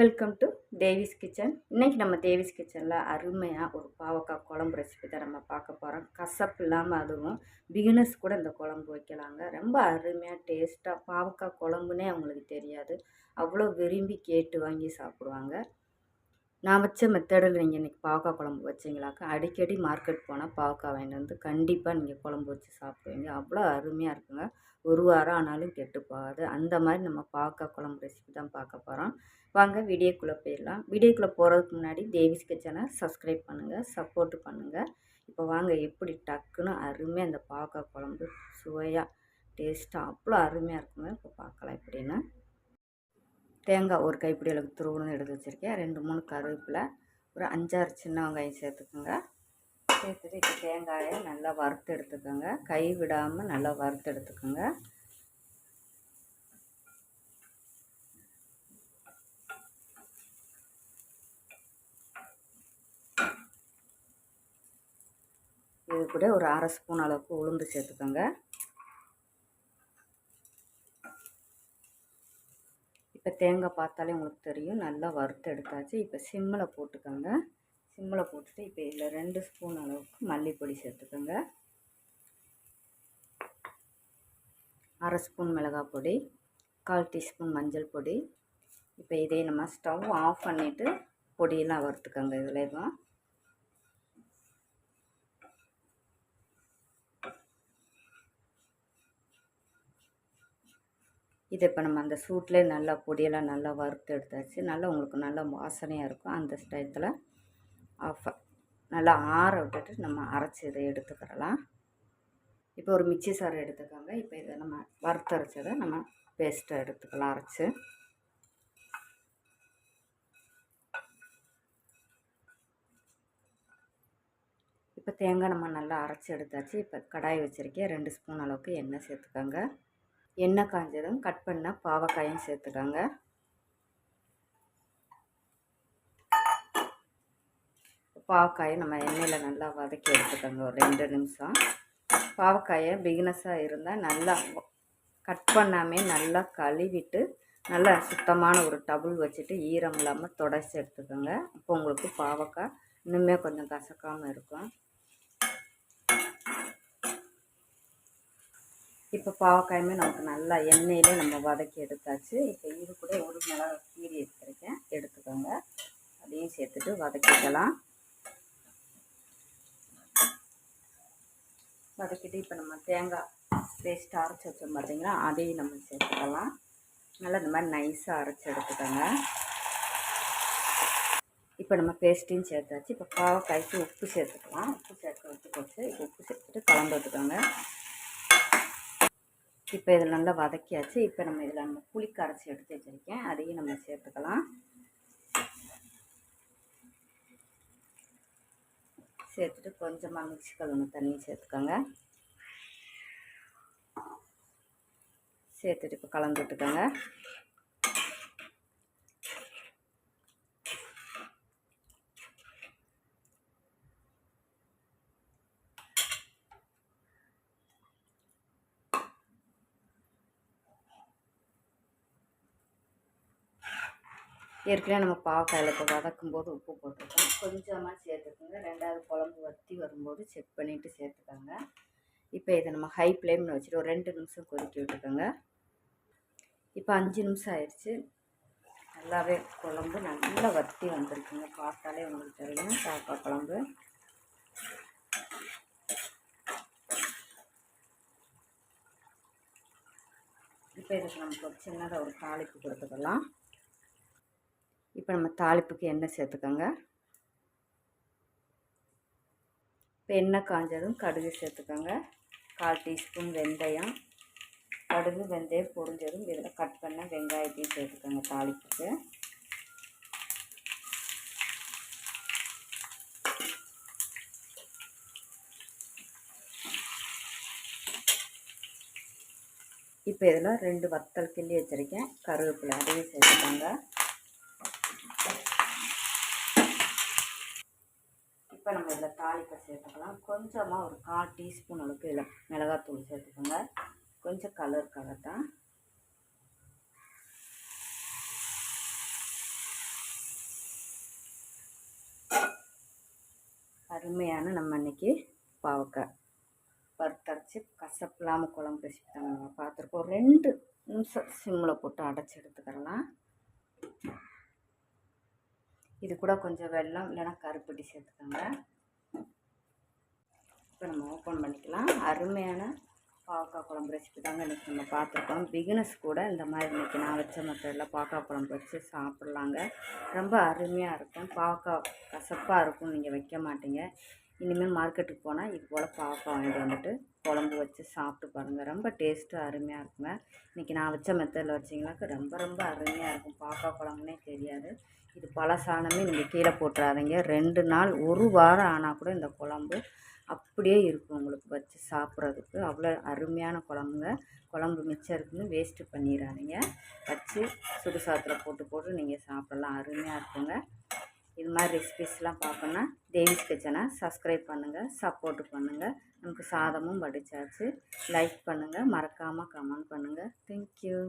Welcome to Devi's kitchen. இன்றைக்கி நம்ம தேவிஸ் கிச்சனில் அருமையாக ஒரு பாவக்காய் குழம்பு ரெசிபி தான் நம்ம பார்க்க போகிறோம். கசப்பு இல்லாமல், அதுவும் பிகினர்ஸ் கூட இந்த குழம்பு வைக்கலாங்க. ரொம்ப அருமையாக டேஸ்ட்டாக பாவக்காய் குழம்புனே அவங்களுக்கு தெரியாது, அவ்வளோ விரும்பி கேட்டு வாங்கி சாப்பிடுவாங்க. நான் வச்ச மெத்தடில் நீங்கள் இன்றைக்கி பாவக்காய் குழம்பு வச்சிங்களாக்கா, அடிக்கடி மார்க்கெட் போனால் பாவக்காய் வாங்கிட்டு வந்து கண்டிப்பாக நீங்கள் குழம்பு வச்சு சாப்பிடுவீங்க. அவ்வளோ அருமையாக இருக்குங்க. ஒரு வாரம் ஆனாலும் கெட்டு போகாது. அந்த மாதிரி நம்ம பாவக்காய் குழம்பு ரெசிபி தான் பார்க்க போகிறோம். வாங்க வீடியோக்குள்ளே போயிடலாம். வீடியோக்குள்ளே போகிறதுக்கு முன்னாடி தேவிஸ் கிச்சனை சப்ஸ்கிரைப் பண்ணுங்கள், சப்போர்ட் பண்ணுங்கள். இப்போ வாங்க எப்படி டக்குன்னு அருமையாக அந்த பாவக்காய் குழம்பு சுவையாக டேஸ்ட்டாக அவ்வளோ அருமையாக இருக்குங்க. இப்போ பார்க்கலாம் எப்படின்னு. தேங்காய் ஒரு கைப்பிடி அளவுக்கு துருவணும் எடுத்து வச்சுருக்கேன். 2-3 கருவேப்பிலை, ஒரு 5-6 சின்ன வெங்காயம் சேர்த்துக்கோங்க. சேர்த்துட்டு இப்போ தேங்காயை நல்லா வறுத்து எடுத்துக்கோங்க. கை விடாமல் நல்லா வறுத்து எடுத்துக்கோங்க. இது கூட ஒரு 1/2 ஸ்பூன் அளவுக்கு உளுந்து சேர்த்துக்கோங்க. இப்போ தேங்காய் பார்த்தாலே உங்களுக்கு தெரியும், நல்லா வறுத்து எடுத்தாச்சு. இப்போ சிம்மில் போட்டுக்கோங்க. சிம்மில் போட்டுட்டு இப்போ இதில் 2 ஸ்பூன் அளவுக்கு மல்லிப்பொடி சேர்த்துக்கோங்க. 1/2 ஸ்பூன் மிளகாய் பொடி, 1/4 டீஸ்பூன் மஞ்சள் பொடி. இப்போ இதே நம்ம ஸ்டவ் ஆஃப் பண்ணிவிட்டு பொடியெல்லாம் வறுத்துக்கோங்க. இதுலேயும் இதை இப்போ நம்ம அந்த சூட்லேயே நல்லா பொடியெல்லாம் நல்லா வறுத்து எடுத்தாச்சு. நல்லா உங்களுக்கு நல்லா வாசனையாக இருக்கும். அந்த ஸ்டைத்தில் நல்லா ஆற விட்டுட்டு நம்ம அரைச்சி இதை எடுத்துக்கிறலாம். இப்போ ஒரு மிக்சி சாறு எடுத்துக்கோங்க. இப்போ இதை நம்ம வறுத்து அரைச்சதை நம்ம பேஸ்ட்டை எடுத்துக்கலாம் அரைச்சி. இப்போ தேங்காய் நம்ம நல்லா அரைச்சி எடுத்தாச்சு. இப்போ கடாய் வச்சுருக்கேன். 2 ஸ்பூன் அளவுக்கு எண்ணெய் சேர்த்துக்கோங்க. எண்ணெய் காஞ்சதும் கட் பண்ண பாவக்காயும் சேர்த்துக்கோங்க. பாவக்காயை நம்ம எண்ணெயில் நல்லா வதக்கி எடுத்துக்கோங்க ஒரு 2 நிமிஷம். பாவக்காயை பிகினஸாக இருந்தால் நல்லா கட் பண்ணாமே நல்லா கழுவிட்டு நல்லா சுத்தமான ஒரு டபுள் வச்சுட்டு ஈரம் இல்லாமல் துடைச்சி எடுத்துக்கோங்க. அப்போ உங்களுக்கு பாவக்காய் இன்னுமே கொஞ்சம் கசக்காமல் இருக்கும். இப்போ பாவக்காயுமே நமக்கு நல்லா எண்ணெயிலே நம்ம வதக்கி எடுத்தாச்சு. இப்போ இது கூட ஒரு மிளகாய் கீரி எடுத்துருக்கேன், எடுத்துக்கோங்க. அதையும் சேர்த்துட்டு வதக்கிக்கலாம். வதக்கிட்டு இப்போ நம்ம தேங்காய் பேஸ்ட் அரைச்சி வச்சோம் பார்த்தீங்களா, அதையும் நம்ம சேர்த்துக்கலாம். நல்லா இந்த மாதிரி நைஸாக அரைச்சி எடுத்துக்கோங்க. இப்போ நம்ம பேஸ்ட்டையும் சேர்த்தாச்சு. இப்போ பாவக்காய்க்கு உப்பு சேர்த்துக்கலாம். உப்பு சேர்த்து வச்சு போச்சு. இப்போ உப்பு சேர்த்துட்டு கலந்து விட்டுக்கோங்க. இப்போ இதில் நல்லா வதக்கியாச்சு. இப்போ நம்ம இதில் நம்ம புளி கரைச்சி எடுத்து வச்சுருக்கேன், அதையும் நம்ம சேர்த்துக்கலாம். சேர்த்துட்டு கொஞ்சமாக மிக்ஸி கழுவுன தண்ணியும் சேர்த்துக்கோங்க. சேர்த்துட்டு இப்போ கலந்து விட்டுக்கோங்க. ஏற்கனவே நம்ம பாவக்காயில் இப்போ வதக்கும்போது உப்பு போட்டுருக்கோம், கொஞ்சமாக சேர்த்துக்கோங்க. 2வது குழம்பு வற்றி வரும்போது செக் பண்ணிவிட்டு சேர்த்துக்கோங்க. இப்போ இதை நம்ம ஹை ஃப்ளேமில் வச்சுட்டு ஒரு 2 நிமிஷம் கொதிக்க விட்டுக்கோங்க. இப்போ 5 நிமிஷம் ஆயிடுச்சு. நல்லாவே குழம்பு நல்லா வற்றி வந்துருக்குங்க. பார்த்தாலே உங்களுக்கு தெரியும் பாவக்காய் குழம்பு. இப்போ இதுக்கு நமக்கு ஒரு சின்னதாக ஒரு தாளிப்பு கொடுத்துக்கலாம். இப்போ நம்ம தாளிப்புக்கு எண்ணெய் சேர்த்துக்கோங்க. இப்போ எண்ணெய் காஞ்சதும் கடுகு சேர்த்துக்கோங்க. 1/4 டீஸ்பூன் வெந்தயம். கடுகு வெந்தயம் பொரிஞ்சதும் இதில் கட் பண்ண வெங்காயத்தையும் சேர்த்துக்கோங்க தாளிப்புக்கு. இப்போ இதில் 2 வத்தல் கிள்ளி வச்சுருக்கேன், கருவேப்பிலை அதையும் சேர்த்துக்கோங்க. இப்போ நம்ம இதில் தாளிப்பை சேர்த்துக்கலாம். கொஞ்சமாக ஒரு 1/4 டீஸ்பூன் அளவுக்கு இதில் மிளகாத்தூள் சேர்த்துக்கோங்க, கொஞ்சம் கலருக்காக தான். அருமையான நம்ம இன்றைக்கி பாவக்காய் வறுத்தரைச்சி கசப்பு இல்லாமல் குழம்பு ரெசிபி தான் நம்ம பார்த்துருக்கோம். 2 நிமிஷம் சிம்மில் போட்டு அடைச்சி எடுத்துக்கிறலாம். இது கூட கொஞ்சம் வெல்லம் இல்லைன்னா கருப்பட்டி சேர்த்துக்கோங்க. இப்போ நம்ம ஓப்பன் பண்ணிக்கலாம். அருமையான பாவக்காய் குழம்பு ரெசிபி தாங்க இன்றைக்கி நம்ம பார்த்துருக்கோம். பிகினர்ஸ் கூட இந்த மாதிரி இன்றைக்கி நான் வச்ச மெத்தடில் பாவக்காய் குழம்பு வச்சு சாப்பிட்லாங்க. ரொம்ப அருமையாக இருக்கும். பாவக்காய் கசப்பாக இருக்கும், நீங்கள் வைக்க மாட்டீங்க. இனிமேல் மார்க்கெட்டுக்கு போனால் இது போல் பாவக்காய் வாங்கிட்டு வந்துட்டு குழம்பு வச்சு சாப்பிட்டு பாருங்கள். ரொம்ப டேஸ்ட்டு அருமையாக இருக்குங்க. இன்றைக்கி நான் வச்ச மெத்தடில் வச்சிங்கனாக்கா ரொம்ப ரொம்ப அருமையாக இருக்கும். பாவக்காய் குழம்புனே தெரியாது. இது பழசானமே நீங்கள் கீழே போட்டுறாதீங்க. 2 நாள் 1 வாரம் ஆனால் கூட இந்த குழம்பு அப்படியே இருக்கும் உங்களுக்கு வச்சு சாப்பிட்றதுக்கு. அவ்வளோ அருமையான குழம்புங்க. குழம்பு மிச்சம் இருக்குன்னு வேஸ்ட்டு பண்ணிடாதீங்க. வச்சு சுடுசாதத்தில் போட்டு நீங்கள் சாப்பிடலாம். அருமையாக இருக்குங்க. இது மாதிரி ரெசிபிஸ்லாம் பார்க்கணுன்னா தேவிஸ் கிச்சனை சப்ஸ்கிரைப் பண்ணுங்கள், சப்போர்ட்டு பண்ணுங்கள். நமக்கு சாதமும் வடித்தாச்சு. லைக் பண்ணுங்கள், மறக்காமல் கமெண்ட் பண்ணுங்கள். தேங்க்யூ.